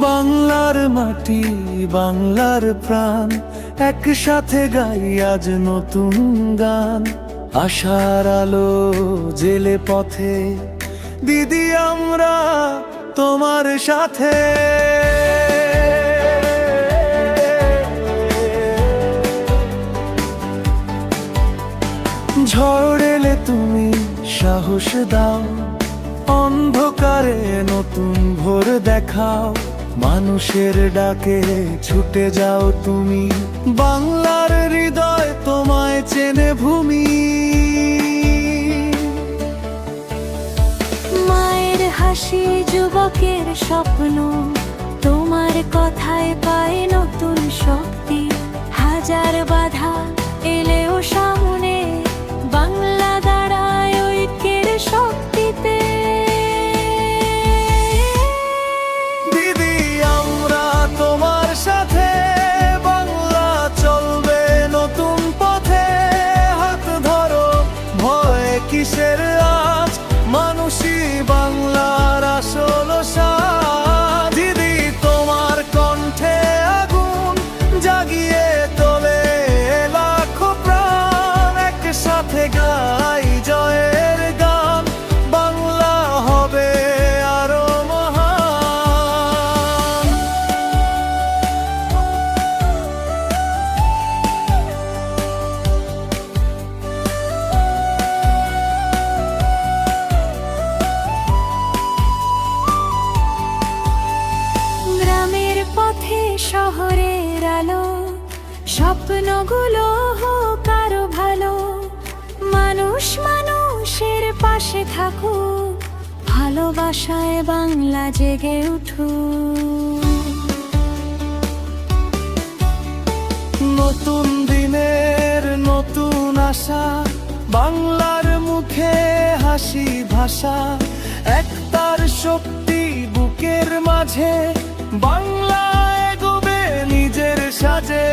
বাংলার মাটি, বাংলার প্রাণ, একসাথে গাই আজ নতুন গান। আশার আলো জেলে পথে, দিদি আমরা তোমার সাথে। ঝড় এলে তুমি সাহস দাও, অন্ধকারে নতুন ভোর দেখাও। মানুষের ডাকে ছুটে যাও তুমি, বাংলার হৃদয় তোমায় চেনে ভূমি। মায়ের হাসি, যুবকের স্বপ্ন, তোমার কথায় পায় নতুন শক্তি। হাজার বাধা এলেও সামনে, বাংলা দাঁড়ায় ঐক্যের শক্তিতে। দিদি আমরা তোমার সাথে, বাংলা চলবে নতুন পথে। হাত ধরো, ভয় কিসের আজ, মানুষই বাংলার আসল সাজ। দিদি তোমার কণ্ঠে আগুন জাগিয়ে তোলে লাখো প্রাণ। একসাথে গাই জয়ের গান, বাংলা হবে আরো মহান। গ্রামের পথে শহরের আলো, স্বপ্নগুলো হোক আরো ভালো। মানুষ মানুষের পাশে থাকুক, ভালোবাসায় বাংলা জেগে উঠুক। নতুন দিনের নতুন আশা, বাংলার মুখে হাসি ভাষা। একতার শক্তি বুকের মাঝে, বাংলা এগোবে নিজের সাজে।